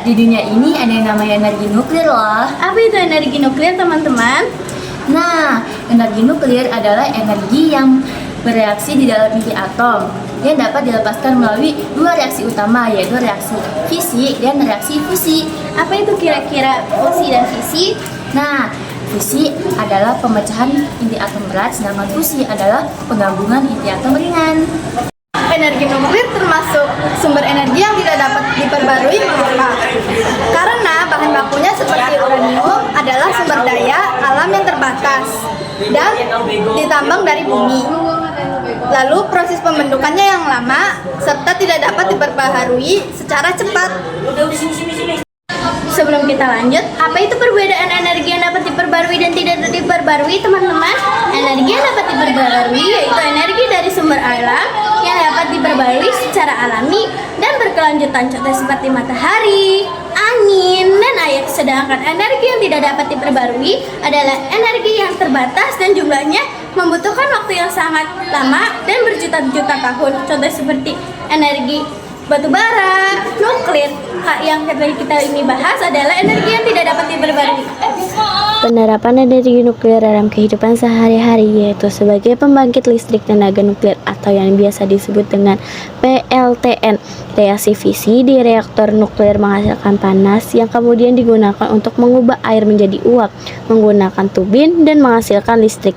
Di dunia ini ada yang namanya energi nuklir loh. Apa itu energi nuklir, teman-teman? Nah, energi nuklir adalah energi yang bereaksi di dalam inti atom yang dapat dilepaskan melalui dua reaksi utama, yaitu reaksi fisi dan reaksi fusi. Apa itu kira-kira fusi dan fisi? Nah, fisi adalah pemecahan inti atom berat, sedangkan fusi adalah penggabungan inti atom ringan. Energi nuklir termasuk sumber energi yang tidak dapat diperbarui. Mengapa? Karena bahan bakunya seperti uranium adalah sumber daya alam yang terbatas dan ditambang dari bumi. Lalu proses pembentukannya yang lama serta tidak dapat diperbaharui secara cepat. Sebelum kita lanjut, apa itu perbedaan energi yang dapat diperbarui dan tidak diperbarui, teman-teman? Energi yang dapat diperbarui yaitu energi dari sumber alam yang dapat diperbarui secara alami dan berkelanjutan, contoh seperti matahari, angin, dan air. Sedangkan energi yang tidak dapat diperbarui adalah energi yang terbatas dan jumlahnya membutuhkan waktu yang sangat lama dan berjuta-juta tahun, contoh seperti energi batu bara, nuklir. Yang kita ini bahas adalah energi yang tidak dapat diperbarui. Penerapan energi nuklir dalam kehidupan sehari-hari yaitu sebagai pembangkit listrik tenaga nuklir atau yang biasa disebut dengan PLTN. Reaksi fisi di reaktor nuklir menghasilkan panas yang kemudian digunakan untuk mengubah air menjadi uap menggunakan turbin dan menghasilkan listrik.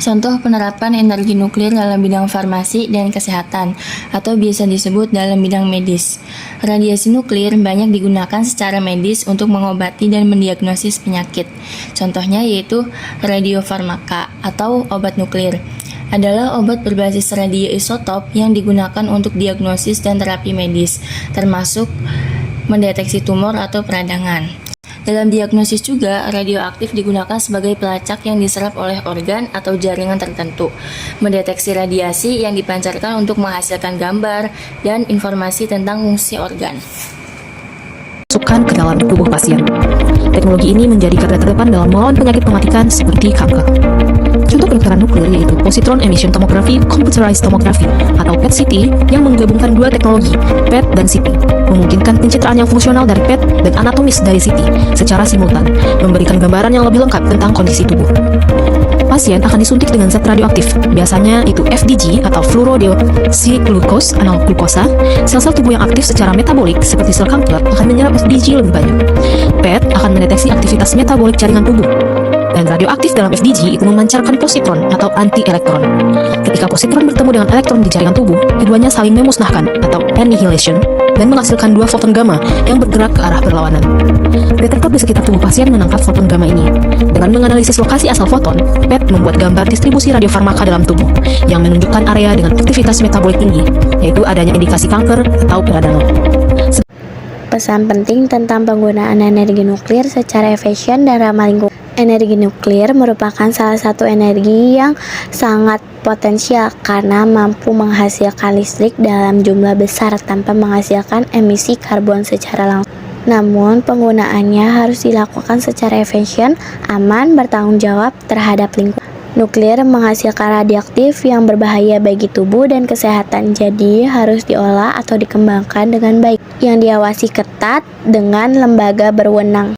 Contoh penerapan energi nuklir dalam bidang farmasi dan kesehatan, atau biasa disebut dalam bidang medis. Radiasi nuklir banyak digunakan secara medis untuk mengobati dan mendiagnosis penyakit. Contohnya yaitu radiofarmaka atau obat nuklir. Adalah obat berbasis radioisotop yang digunakan untuk diagnosis dan terapi medis, termasuk mendeteksi tumor atau peradangan. Dalam diagnosis juga, radioaktif digunakan sebagai pelacak yang diserap oleh organ atau jaringan tertentu, mendeteksi radiasi yang dipancarkan untuk menghasilkan gambar dan informasi tentang fungsi organ. Masukkan ke dalam tubuh pasien. Teknologi ini menjadi garda terdepan dalam melawan penyakit mematikan seperti kanker. Contoh kedokteran nuklir yaitu positron emission tomography, computerized tomography atau PET-CT yang menggabungkan dua teknologi, PET dan CT, memungkinkan pencitraan yang fungsional dari PET dan anatomis dari CT secara simultan, memberikan gambaran yang lebih lengkap tentang kondisi tubuh. Pasien akan disuntik dengan zat radioaktif, biasanya itu FDG atau fluorodeoxyglucose atau glukosa. Sel-sel tubuh yang aktif secara metabolik seperti sel kanker akan menyerap FDG lebih banyak. PET akan mendeteksi aktivitas metabolik jaringan tubuh. Dan Dan radioaktif dalam FDG itu memancarkan positron atau anti-elektron. Ketika positron bertemu dengan elektron di jaringan tubuh, keduanya saling memusnahkan atau annihilation dan menghasilkan dua foton gamma yang bergerak ke arah berlawanan. Detektor di sekitar tubuh pasien menangkap foton gamma ini. Dengan menganalisis lokasi asal foton, PET membuat gambar distribusi radiofarmaka dalam tubuh yang menunjukkan area dengan aktivitas metabolik tinggi, yaitu adanya indikasi kanker atau peradangan. Pesan penting tentang penggunaan energi nuklir secara efisien dan ramah lingkungan. Energi nuklir merupakan salah satu energi yang sangat potensial karena mampu menghasilkan listrik dalam jumlah besar tanpa menghasilkan emisi karbon secara langsung. Namun, penggunaannya harus dilakukan secara efisien, aman, bertanggung jawab terhadap lingkungan. Nuklir menghasilkan radioaktif yang berbahaya bagi tubuh dan kesehatan, jadi harus diolah atau dikembangkan dengan baik, yang diawasi ketat dengan lembaga berwenang.